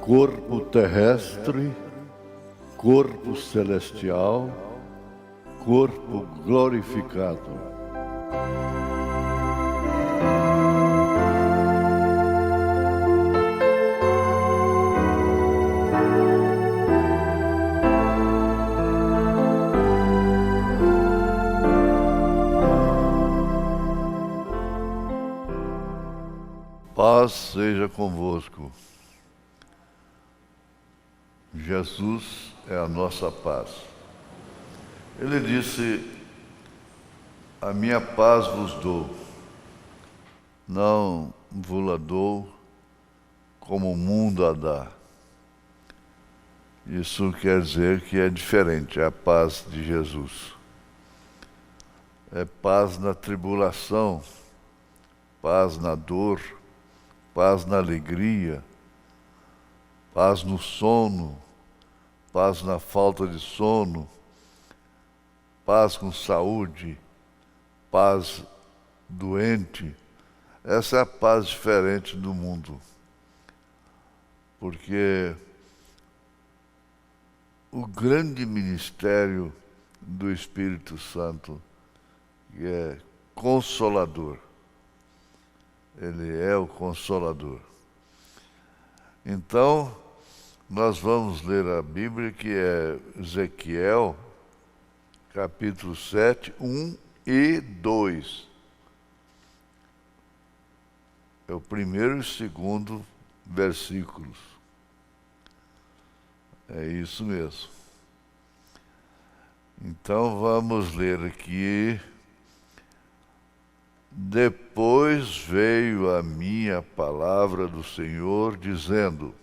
corpo terrestre, corpo celestial, corpo glorificado. Paz seja convosco. Jesus é a nossa paz. Ele disse: a minha paz vos dou, não vos-la dou como o mundo a dá. Isso quer dizer que é diferente, é a paz de Jesus. É paz na tribulação, paz na dor, paz na alegria, paz no sono, paz na falta de sono, paz com saúde, paz doente. Essa é a paz diferente do mundo. Porque o grande ministério do Espírito Santo, que é consolador, ele é o Consolador. Então, nós vamos ler a Bíblia, que é Ezequiel, capítulo 7, 1 e 2. É o primeiro e o segundo versículos. É isso mesmo. Então, vamos ler aqui. Depois veio a minha palavra do Senhor, dizendo: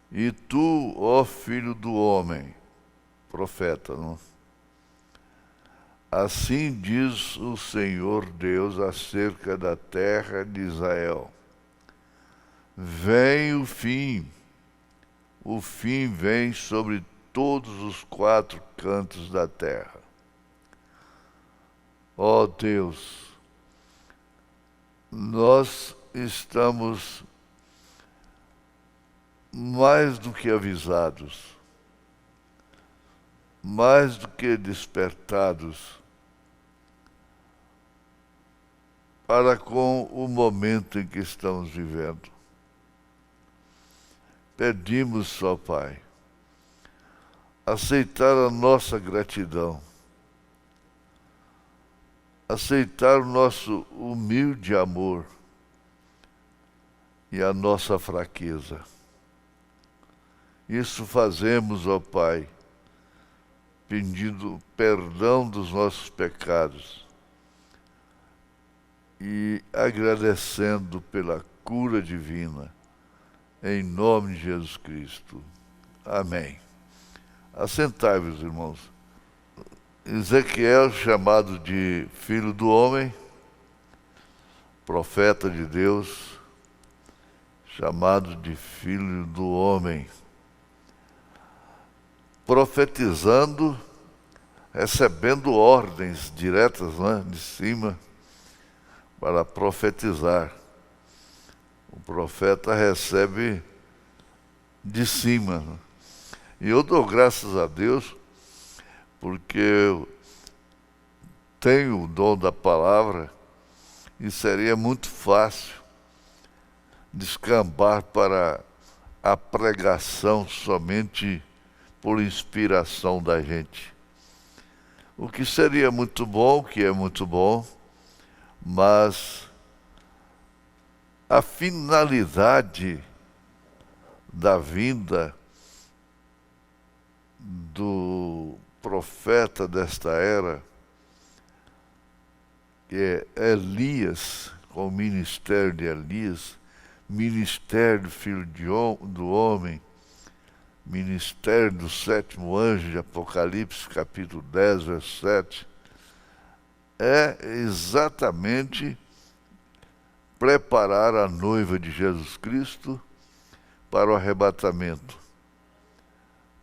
e tu, ó filho do homem, profeta, não? Assim diz o Senhor Deus acerca da terra de Israel: vem o fim vem sobre todos os quatro cantos da terra. Ó Deus, nós estamos mais do que avisados, mais do que despertados para com o momento em que estamos vivendo. Pedimos, ó Pai, aceitar a nossa gratidão, aceitar o nosso humilde amor e a nossa fraqueza. Isso fazemos, ó Pai, pedindo perdão dos nossos pecados e agradecendo pela cura divina, em nome de Jesus Cristo. Amém. Assentai-vos, irmãos. Ezequiel, chamado de Filho do Homem, profeta de Deus, chamado de Filho do Homem, profetizando, recebendo ordens diretas, né, de cima, para profetizar. O profeta recebe de cima. E eu dou graças a Deus, porque eu tenho o dom da palavra e seria muito fácil descambar para a pregação somente por inspiração da gente. O que seria muito bom, que é muito bom, mas a finalidade da vinda do profeta desta era, que é Elias, com o ministério de Elias, ministério do Filho do Homem, ministério do sétimo anjo de Apocalipse, capítulo 10, verso 7, é exatamente preparar a noiva de Jesus Cristo para o arrebatamento.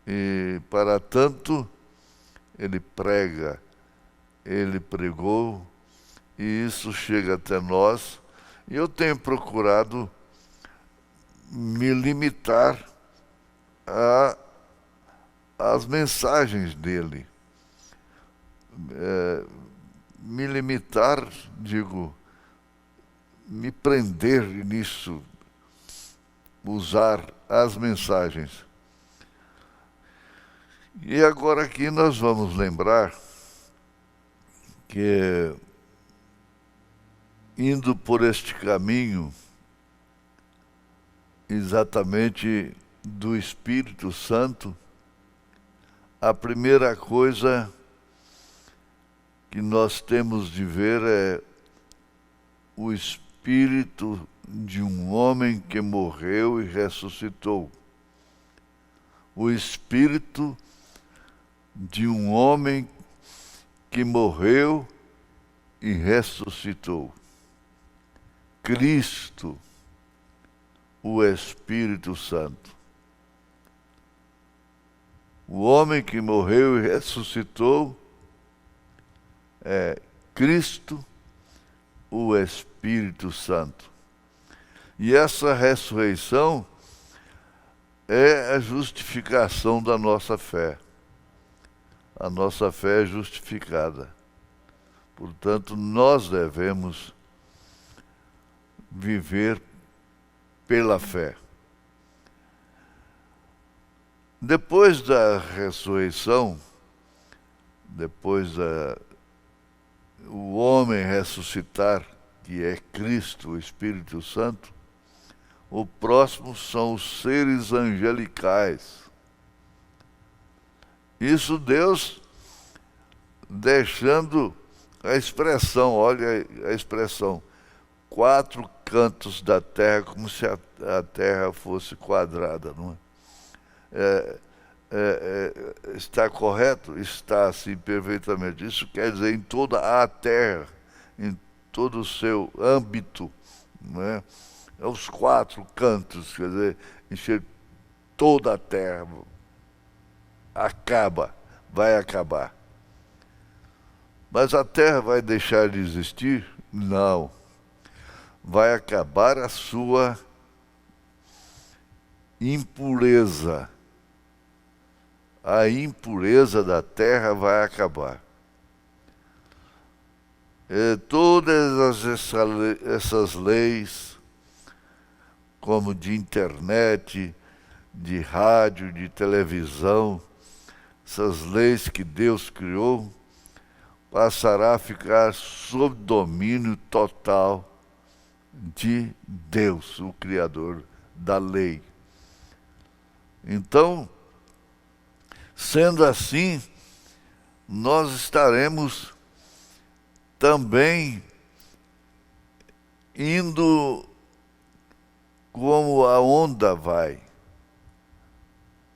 E, para tanto, ele prega, ele pregou, e isso chega até nós. E eu tenho procurado me limitar às mensagens dele. Me limitar, digo, me prender nisso, usar as mensagens. E agora aqui nós vamos lembrar que, indo por este caminho, exatamente do Espírito Santo, a primeira coisa que nós temos de ver é o espírito de um homem que morreu e ressuscitou. O espírito de um homem que morreu e ressuscitou. Cristo, o Espírito Santo. O homem que morreu e ressuscitou é Cristo, o Espírito Santo. E essa ressurreição é a justificação da nossa fé. A nossa fé é justificada. Portanto, nós devemos viver pela fé. Depois da ressurreição, depois o homem ressuscitar, que é Cristo, o Espírito Santo, o próximo são os seres angelicais. Isso Deus deixando a expressão, olha a expressão, 4 cantos da terra, como se a terra fosse quadrada, não é? Está correto? Está, assim, perfeitamente. Isso quer dizer em toda a terra, em todo o seu âmbito, não é? Os 4 cantos, quer dizer, encher toda a terra. Vai acabar. Mas a terra vai deixar de existir? Não. Vai acabar a sua impureza. A impureza da terra vai acabar. Todas essas leis, como de internet, de rádio, de televisão, essas leis que Deus criou, passará a ficar sob domínio total de Deus, o Criador da lei. Então, sendo assim, nós estaremos também indo como a onda vai.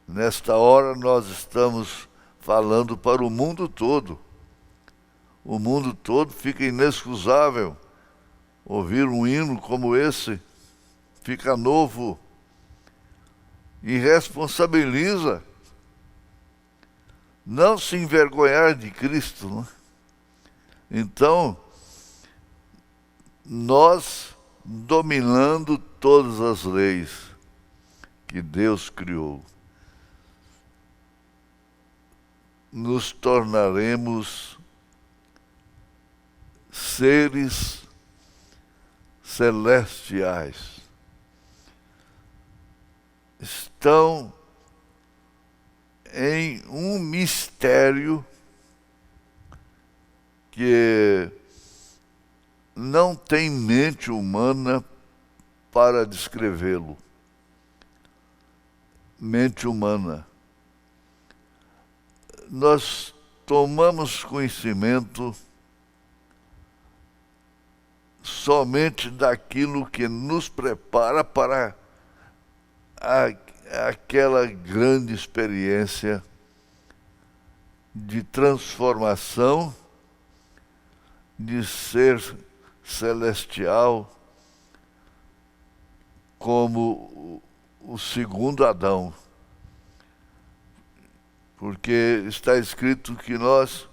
Nesta hora nós estamos falando para o mundo todo. O mundo todo fica inexcusável ouvir um hino como esse, fica novo e responsabiliza. Não se envergonhar de Cristo, não é? Então, nós, dominando todas as leis que Deus criou, nos tornaremos seres celestiais. Estão em um mistério que não tem mente humana para descrevê-lo. Mente humana. Nós tomamos conhecimento somente daquilo que nos prepara para aquela grande experiência de transformação, de ser celestial, como o segundo Adão. Porque está escrito que nós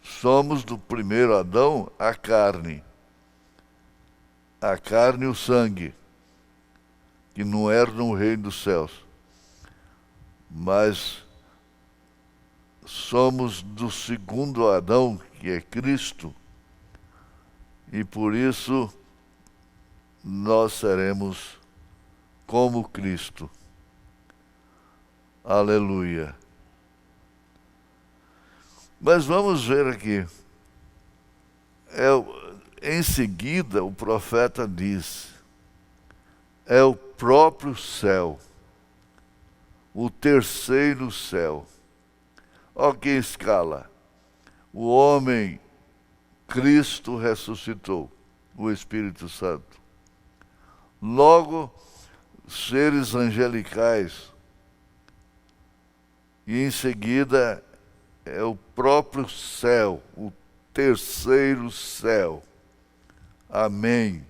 somos do primeiro Adão a carne. a carne e o sangue, que não herdam o reino dos céus, mas somos do segundo Adão, que é Cristo, e por isso nós seremos como Cristo. Aleluia. Mas vamos ver aqui. Em seguida, o profeta diz: é o próprio céu, o terceiro céu. Olha que escala. O homem, Cristo ressuscitou, o Espírito Santo. Logo, seres angelicais. E em seguida é o próprio céu, o terceiro céu. Amém.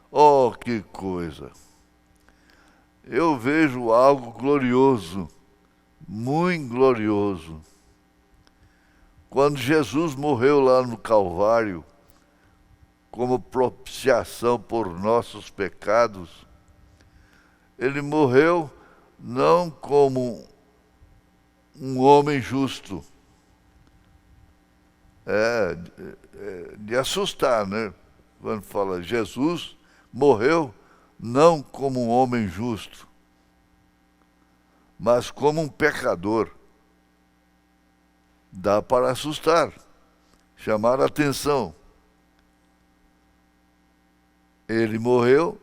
Oh, que coisa! Eu vejo algo glorioso, muito glorioso. Quando Jesus morreu lá no Calvário, como propiciação por nossos pecados, ele morreu não como um homem justo. É de assustar, né? Quando fala Jesus morreu não como um homem justo, mas como um pecador. Dá para assustar, chamar a atenção. Ele morreu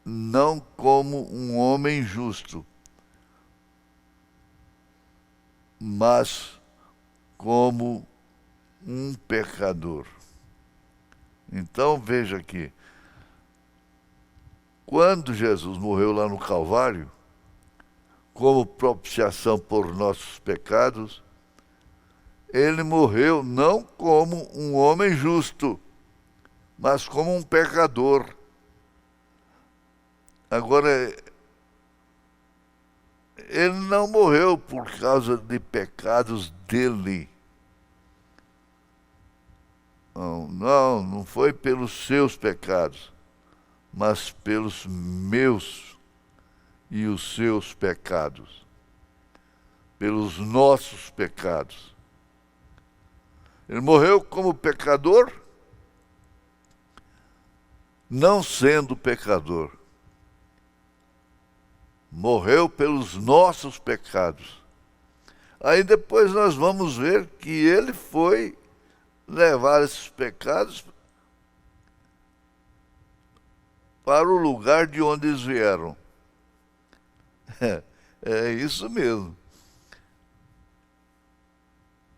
não como um homem justo, mas como um pecador. Então veja aqui, quando Jesus morreu lá no Calvário, como propiciação por nossos pecados, ele morreu não como um homem justo, mas como um pecador. Agora, ele não morreu por causa de pecados dele. Não foi pelos seus pecados, mas pelos meus e os seus pecados, pelos nossos pecados. Ele morreu como pecador, não sendo pecador. Morreu pelos nossos pecados. Aí depois nós vamos ver que ele foi levar esses pecados para o lugar de onde eles vieram. É isso mesmo.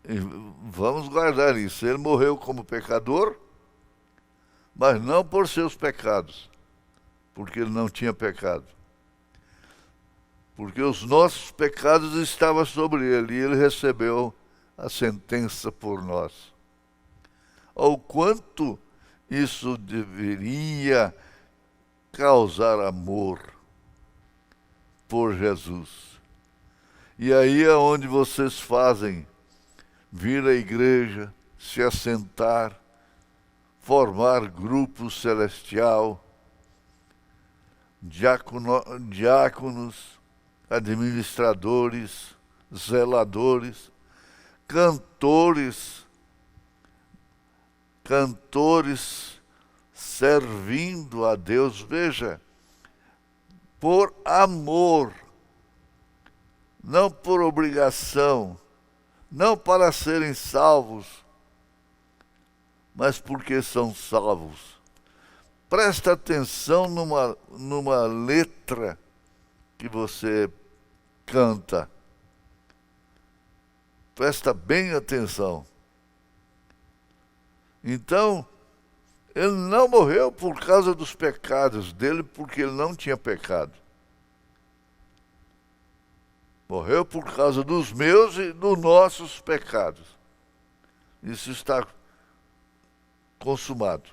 E vamos guardar isso. Ele morreu como pecador, mas não por seus pecados, porque ele não tinha pecado. Porque os nossos pecados estavam sobre ele e ele recebeu a sentença por nós. Ao quanto isso deveria causar amor por Jesus. E aí é onde vocês fazem vir à igreja, se assentar, formar grupo celestial, diáconos, administradores, zeladores, cantores servindo a Deus, veja, por amor, não por obrigação, não para serem salvos, mas porque são salvos. Presta atenção numa letra que você canta. Presta bem atenção. Então, ele não morreu por causa dos pecados dele, porque ele não tinha pecado. Morreu por causa dos meus e dos nossos pecados. Isso está consumado.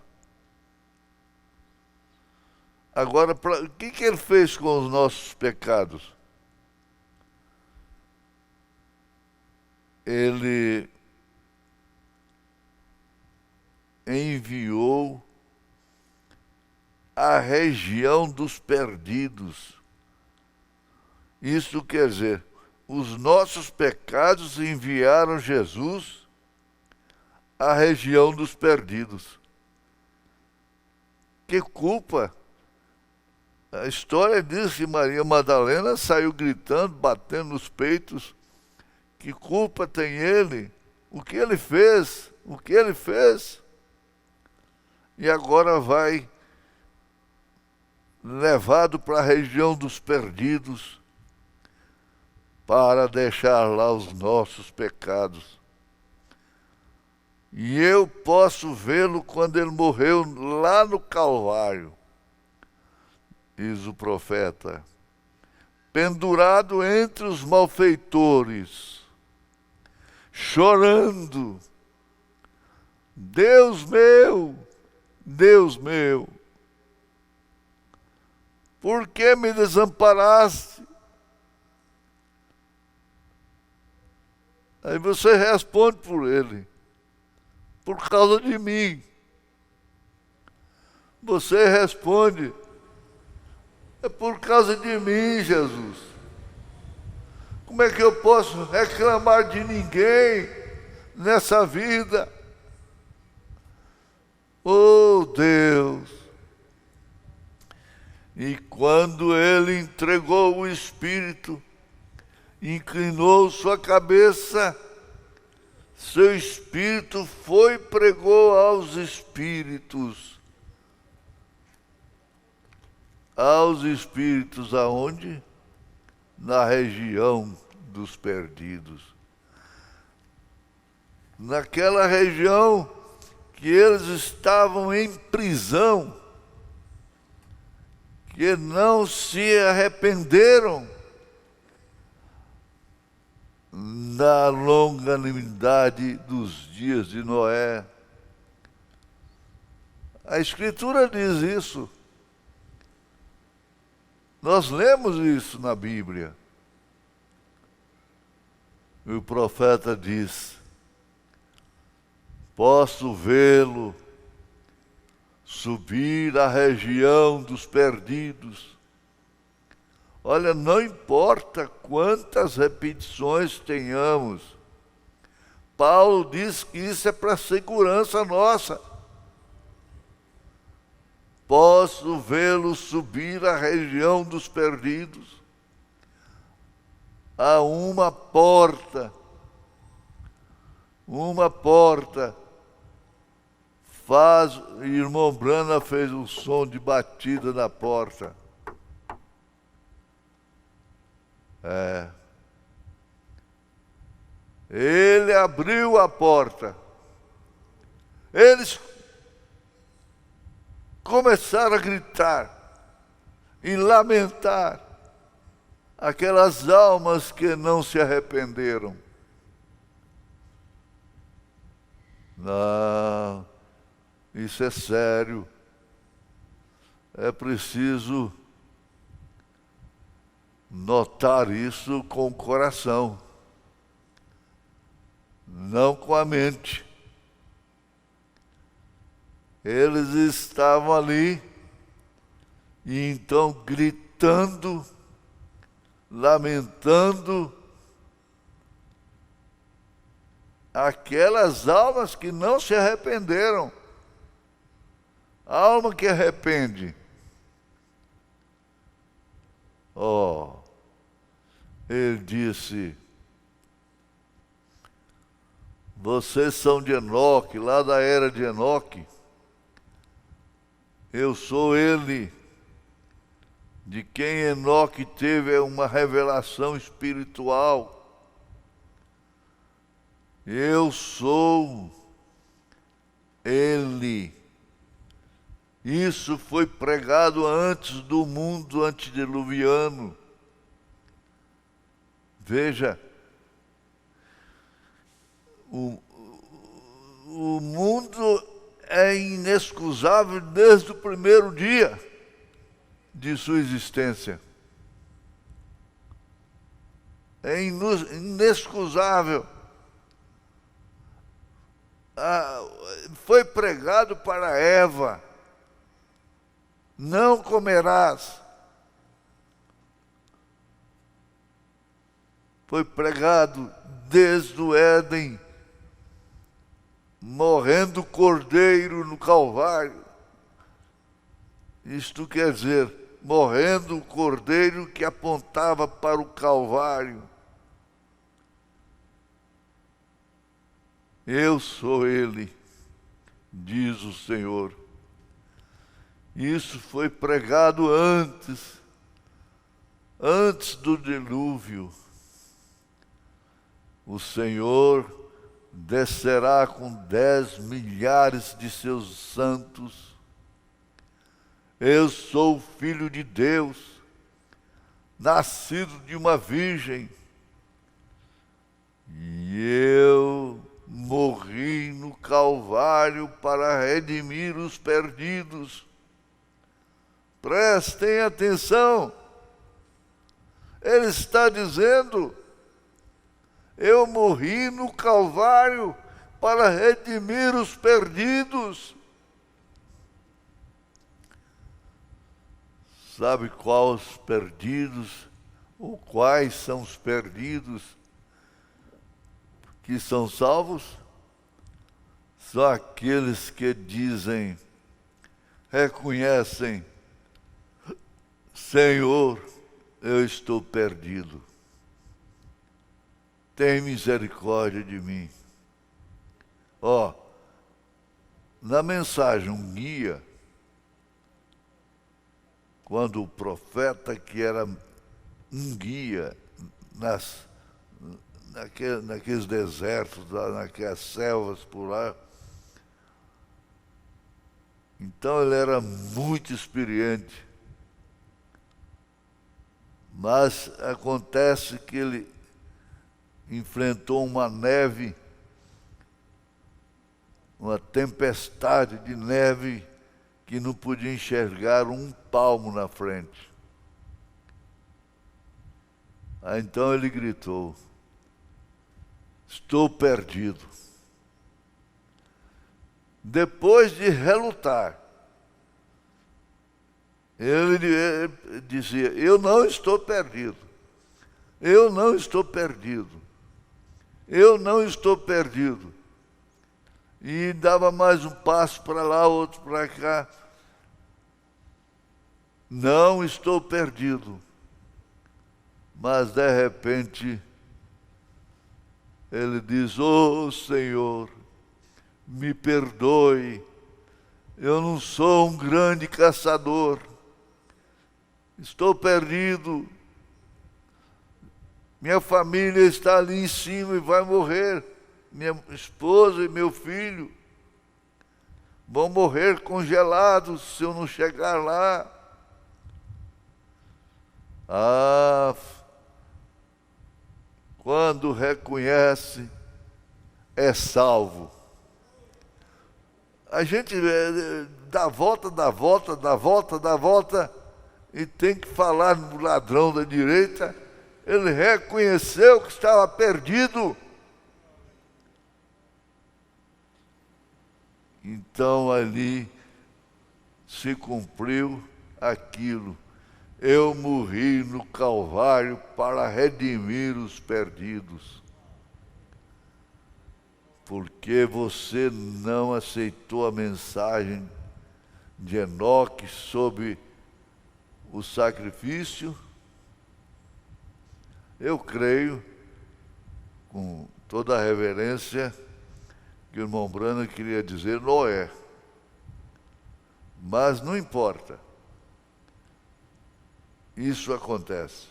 Agora, o que ele fez com os nossos pecados? Ele enviou a região dos perdidos. Isso quer dizer, os nossos pecados enviaram Jesus à região dos perdidos. Que culpa! A história diz que Maria Madalena saiu gritando, batendo nos peitos. Que culpa tem ele? O que ele fez? O que ele fez? E agora vai levado para a região dos perdidos para deixar lá os nossos pecados. E eu posso vê-lo quando ele morreu lá no Calvário, diz o profeta, pendurado entre os malfeitores, chorando: Deus meu, por que me desamparaste? Aí você responde por ele: por causa de mim. Você responde: é por causa de mim, Jesus. Como é que eu posso reclamar de ninguém nessa vida? Oh, Deus! E quando ele entregou o Espírito, inclinou sua cabeça, seu Espírito foi e pregou aos espíritos. Aos espíritos aonde? Na região dos perdidos. Naquela região que eles estavam em prisão, que não se arrependeram da longanimidade dos dias de Noé. A Escritura diz isso. Nós lemos isso na Bíblia. E o profeta diz: posso vê-lo subir à região dos perdidos. Olha, não importa quantas repetições tenhamos, Paulo diz que isso é para segurança nossa. Posso vê-lo subir à região dos perdidos. Há uma porta. Irmão Brana fez um som de batida na porta. Ele abriu a porta. Eles começaram a gritar e lamentar aquelas almas que não se arrependeram. Não, isso é sério. É preciso notar isso com o coração, não com a mente. Eles estavam ali e então gritando, lamentando aquelas almas que não se arrependeram. A alma que arrepende. Ele disse: vocês são de Enoque, lá da era de Enoque. Eu sou ele, de quem Enoque teve uma revelação espiritual. Eu sou ele. Isso foi pregado antes do mundo antediluviano. Veja, o mundo é inexcusável desde o primeiro dia de sua existência. É inexcusável. Foi pregado para Eva. não comerás. Foi pregado desde o Éden, morrendo o cordeiro no Calvário. Isto quer dizer, morrendo o cordeiro que apontava para o Calvário. Eu sou ele, diz o Senhor. Isso foi pregado antes do dilúvio. O Senhor descerá com 10 milhares de seus santos. Eu sou o Filho de Deus, nascido de uma virgem, e eu morri no Calvário para redimir os perdidos. Prestem atenção, ele está dizendo: eu morri no Calvário para redimir os perdidos. Sabe quais os perdidos, ou quais são os perdidos que são salvos? São aqueles que dizem, reconhecem: Senhor, eu estou perdido. Tem misericórdia de mim. Na mensagem, um guia, quando o profeta, que era um guia naqueles desertos, naquelas selvas por lá, então ele era muito experiente. Mas acontece que ele enfrentou uma neve, uma tempestade de neve, que não podia enxergar um palmo na frente. Aí então ele gritou: estou perdido. Depois de relutar, ele dizia: eu não estou perdido. Eu não estou perdido. Eu não estou perdido. E dava mais um passo para lá, outro para cá. Não estou perdido. Mas de repente, ele diz: oh Senhor, me perdoe. Eu não sou um grande caçador. Estou perdido. Minha família está ali em cima e vai morrer. Minha esposa e meu filho vão morrer congelados se eu não chegar lá. Quando reconhece, é salvo. A gente dá volta e tem que falar no ladrão da direita. Ele reconheceu que estava perdido. Então ali se cumpriu aquilo. Eu morri no Calvário para redimir os perdidos. Porque você não aceitou a mensagem de Enoque sobre o sacrifício? Eu creio, com toda a reverência, que o irmão Brano queria dizer Noé. Mas não importa. Isso acontece.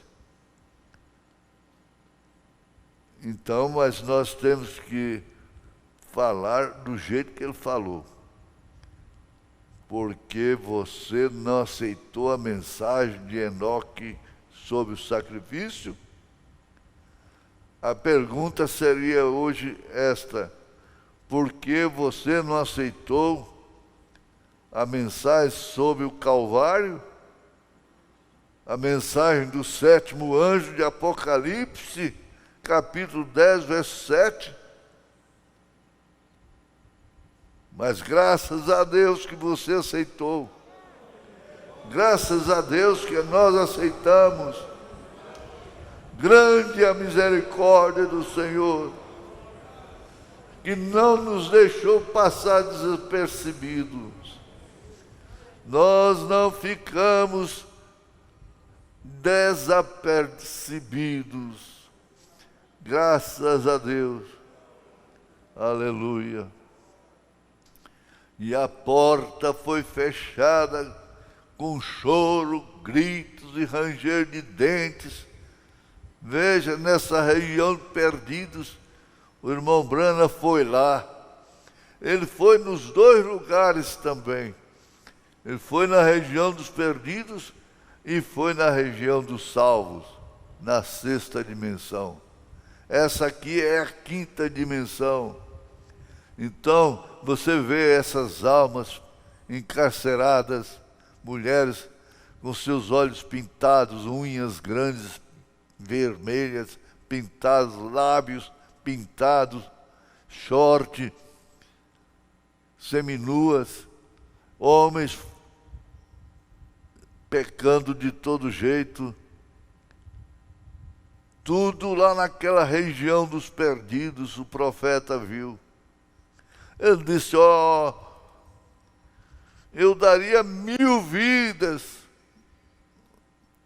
Então, mas nós temos que falar do jeito que ele falou. Porque você não aceitou a mensagem de Enoque sobre o sacrifício? A pergunta seria hoje esta: por que você não aceitou a mensagem sobre o Calvário? A mensagem do 7º anjo de Apocalipse, capítulo 10, verso 7. Mas graças a Deus que você aceitou. Graças a Deus que nós aceitamos. Grande é a misericórdia do Senhor, que não nos deixou passar despercebidos. Nós não ficamos desapercebidos. Graças a Deus. Aleluia. E a porta foi fechada com choro, gritos e ranger de dentes. Veja, nessa região de Perdidos, o irmão Brana foi lá. Ele foi nos dois lugares também. Ele foi na região dos Perdidos e foi na região dos Salvos, na sexta dimensão. Essa aqui é a quinta dimensão. Então, você vê essas almas encarceradas, mulheres com seus olhos pintados, unhas grandes, vermelhas, pintados, lábios pintados, short, seminuas, homens pecando de todo jeito, tudo lá naquela região dos Perdidos. O profeta viu. Ele disse: eu daria 1000 vidas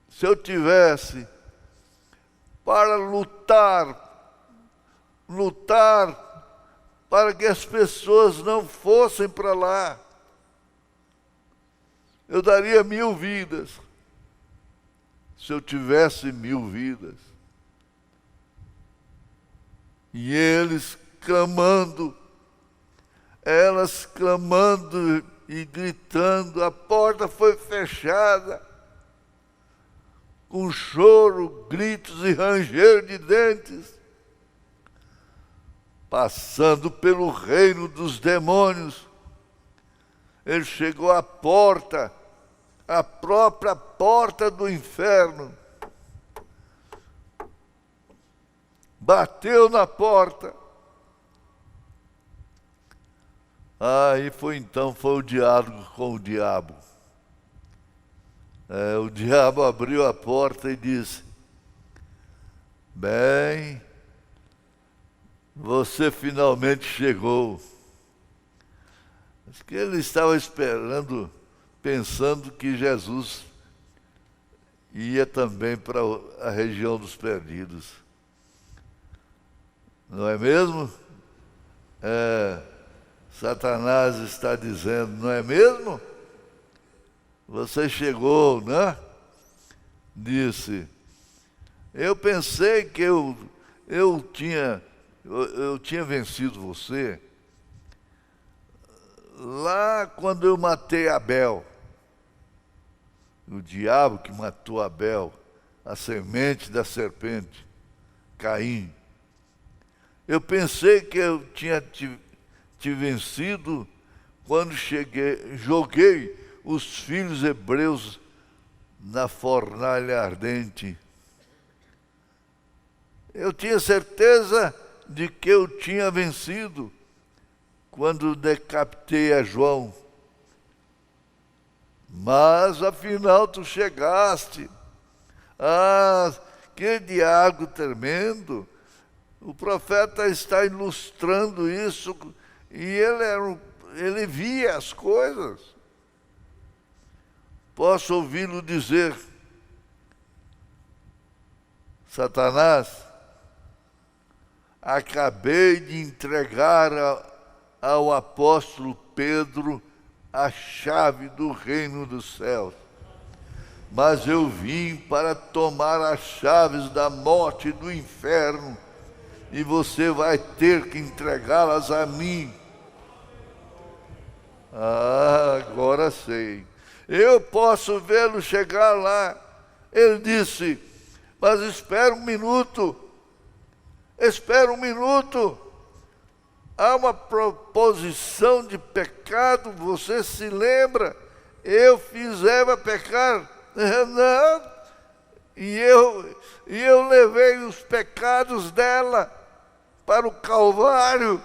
se eu tivesse para lutar para que as pessoas não fossem para lá. Eu daria 1000 vidas se eu tivesse 1000 vidas. E eles clamando, elas clamando e gritando, a porta foi fechada, com choro, gritos e ranger de dentes, passando pelo reino dos demônios. Ele chegou à porta, a própria porta do inferno, bateu na porta. Aí foi o diálogo com o diabo. O diabo abriu a porta e disse: bem, você finalmente chegou. Acho que ele estava esperando, pensando que Jesus ia também para a região dos Perdidos. Não é mesmo? Satanás está dizendo, não é mesmo? Você chegou, né? Disse: eu pensei que eu tinha vencido você lá quando eu matei Abel. O diabo que matou Abel, a semente da serpente, Caim. Eu pensei que eu tinha te vencido quando joguei os filhos hebreus na fornalha ardente. Eu tinha certeza de que eu tinha vencido quando decapitei a João. Mas afinal tu chegaste. Que diálogo tremendo! O profeta está ilustrando isso, e ele via as coisas. Posso ouvi-lo dizer: Satanás, acabei de entregar ao apóstolo Pedro a chave do reino dos céus, mas eu vim para tomar as chaves da morte e do inferno, e você vai ter que entregá-las a mim. Agora sei. Eu posso vê-lo chegar lá. Ele disse: mas espera um minuto. Espera um minuto. Há uma proposição de pecado, você se lembra? Eu fiz Eva pecar. Não. E eu levei os pecados dela para o Calvário.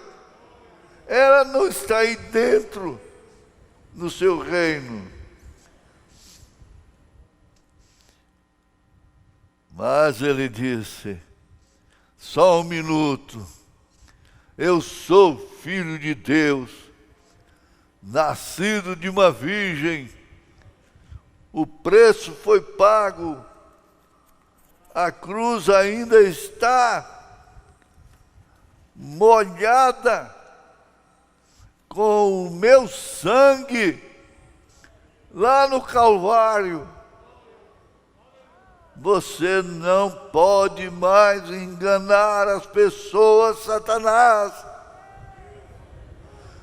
Ela não está aí dentro no seu reino. Mas ele disse: só um minuto, eu sou filho de Deus, nascido de uma virgem, o preço foi pago, a cruz ainda está molhada com o meu sangue lá no Calvário. Você não pode mais enganar as pessoas, Satanás.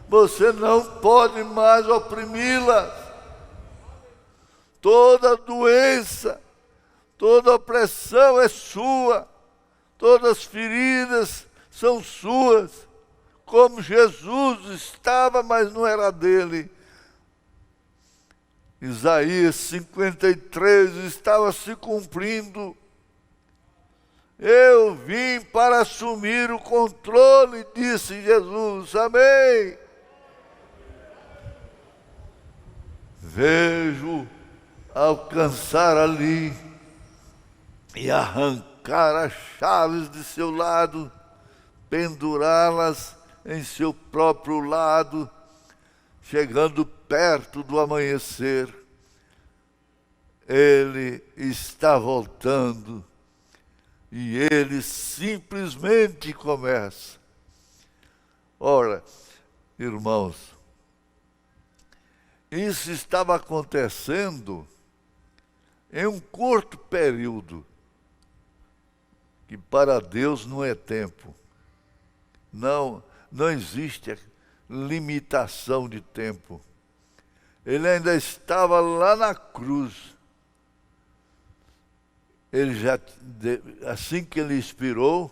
Você não pode mais oprimi-las. Toda doença, toda opressão é sua. Todas as feridas são suas. Como Jesus estava, mas não era dele. Isaías 53 estava se cumprindo. Eu vim para assumir o controle, disse Jesus. Amém. Vejo alcançar ali e arrancar as chaves de seu lado, pendurá-las em seu próprio lado, chegando perto do amanhecer. Ele está voltando e ele simplesmente começa. Ora, irmãos, isso estava acontecendo em um curto período, que para Deus não é tempo. Não existe limitação de tempo. Ele ainda estava lá na cruz. Ele assim que ele expirou,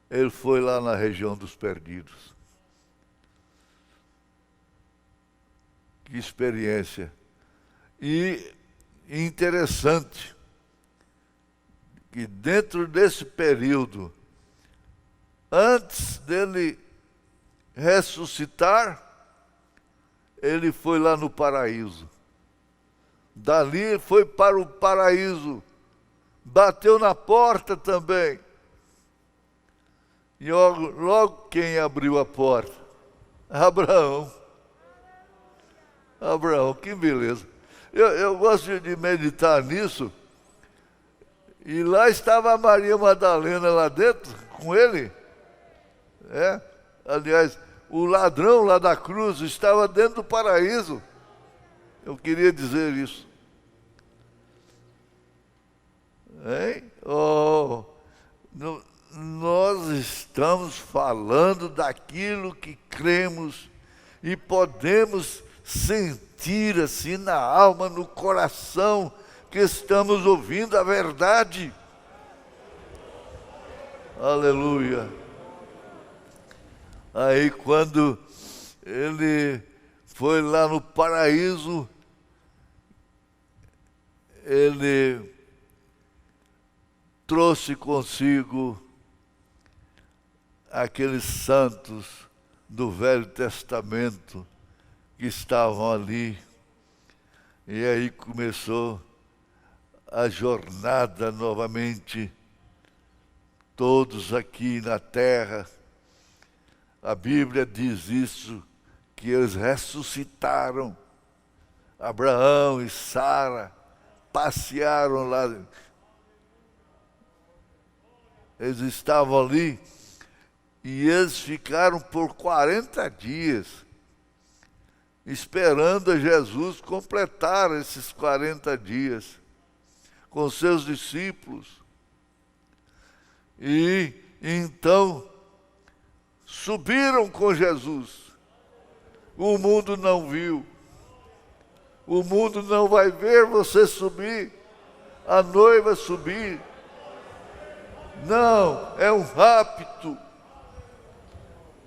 ele foi lá na região dos perdidos. Que experiência. E interessante que dentro desse período, antes dele ressuscitar, ele foi lá no paraíso. Dali ele foi para o paraíso, bateu na porta também. E logo quem abriu a porta? Abraão. Abraão, que beleza. Eu gosto de meditar nisso. E lá estava a Maria Madalena lá dentro, com ele. Aliás, o ladrão lá da cruz estava dentro do paraíso. Eu queria dizer isso. Hein? Nós estamos falando daquilo que cremos e podemos sentir assim na alma, no coração, que estamos ouvindo a verdade. Aleluia. Aí quando ele foi lá no paraíso, ele trouxe consigo aqueles santos do Velho Testamento que estavam ali. E aí começou a jornada novamente, todos aqui na terra. A Bíblia diz isso, que eles ressuscitaram. Abraão e Sara passearam lá. Eles estavam ali e eles ficaram por 40 dias esperando a Jesus completar esses 40 dias com seus discípulos. E então subiram com Jesus. O mundo não viu. O mundo não vai ver você subir, a noiva subir. Não, é um rapto.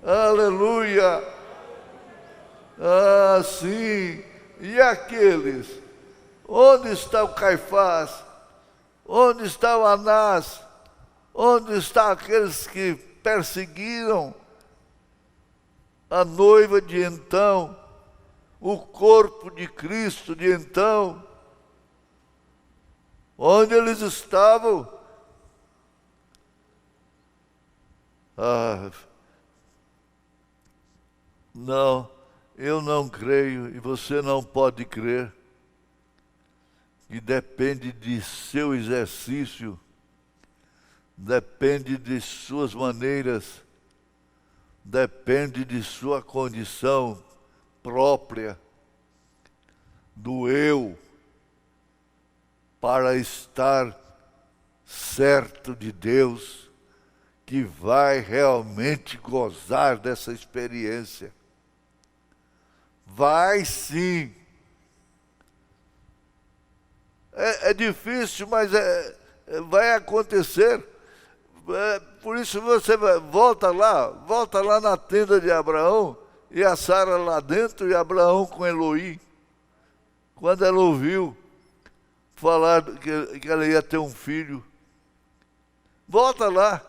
Aleluia. Ah, sim. E aqueles? Onde está o Caifás? Onde está o Anás? Onde estão aqueles que perseguiram a noiva de então, o corpo de Cristo de então? Onde eles estavam? Ah, não, eu não creio e você não pode crer, que depende de seu exercício, depende de suas maneiras, depende de sua condição própria, do eu, para estar certo de Deus, que vai realmente gozar dessa experiência. Vai sim. É difícil, mas vai acontecer. Por isso você volta lá na tenda de Abraão, e a Sara lá dentro, e Abraão com Eloí. Quando ela ouviu falar que ela ia ter um filho, volta lá.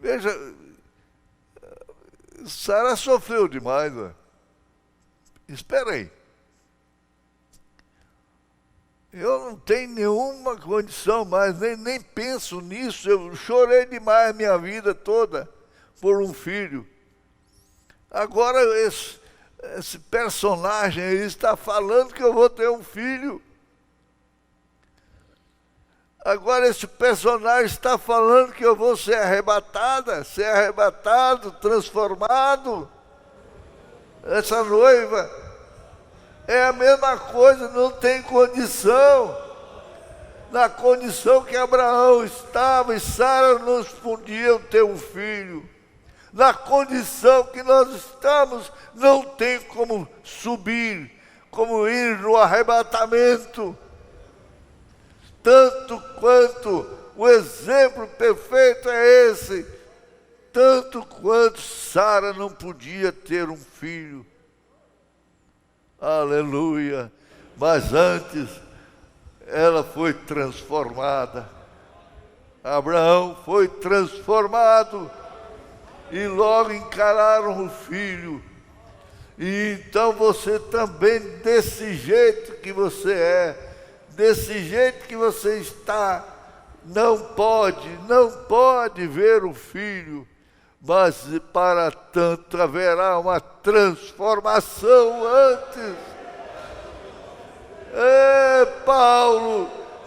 Veja, Sara sofreu demais, né? Espera aí. Eu não tenho nenhuma condição mais, nem penso nisso. Eu chorei demais a minha vida toda por um filho. Agora esse personagem aí está falando que eu vou ter um filho. Agora esse personagem está falando que eu vou ser arrebatada, ser arrebatado, transformado. Essa noiva é a mesma coisa, não tem condição. Na condição que Abraão estava e Sara não podiam ter um filho. Na condição que nós estamos, não tem como subir, como ir no arrebatamento. Tanto quanto o exemplo perfeito é esse, tanto quanto Sara não podia ter um filho. Aleluia! Mas antes, ela foi transformada. Abraão foi transformado e logo encararam o filho. E então você também, desse jeito que você é, desse jeito que você está, não pode ver o filho, mas para tanto haverá uma transformação antes.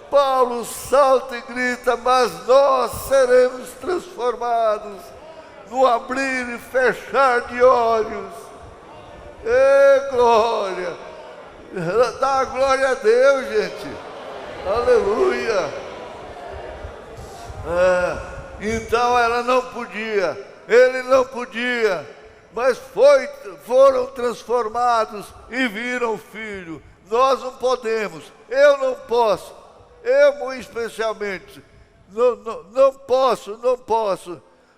Paulo salta e grita, mas nós seremos transformados no abrir e fechar de olhos. Glória! Dá glória a Deus, gente. Aleluia. Então ela não podia, ele não podia, mas foram transformados e viram o filho. Nós não podemos, eu não posso, eu especialmente, não posso,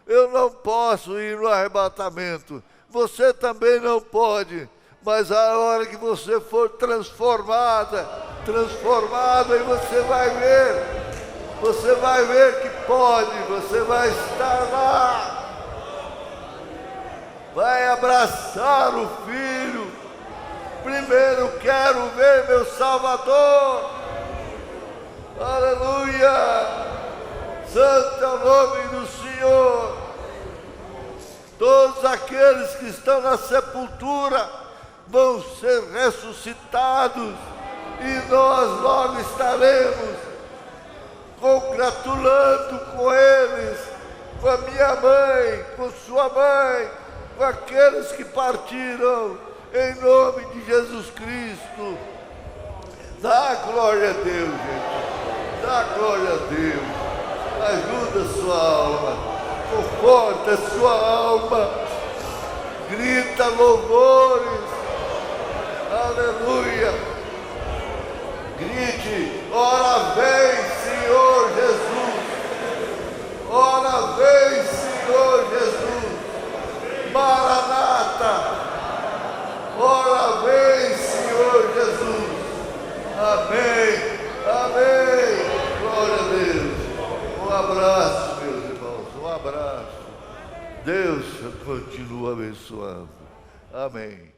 eu não posso ir no arrebatamento. Você também não pode. Mas a hora que você for transformado, e você vai ver que pode, você vai estar lá, vai abraçar o filho. Primeiro quero ver meu Salvador. Aleluia! Santo é o nome do Senhor. Todos aqueles que estão na sepultura vão ser ressuscitados e nós logo estaremos congratulando com eles, com a minha mãe, com sua mãe, com aqueles que partiram, em nome de Jesus Cristo. Dá glória a Deus, gente, dá glória a Deus. Ajuda a sua alma, conforta a sua alma, grita louvores. Aleluia! Grite, ora vem, Senhor Jesus! Ora vem, Senhor Jesus! Maranata! Ora vem, Senhor Jesus! Amém! Amém! Glória a Deus! Um abraço, meus irmãos, um abraço. Deus continua abençoando. Amém.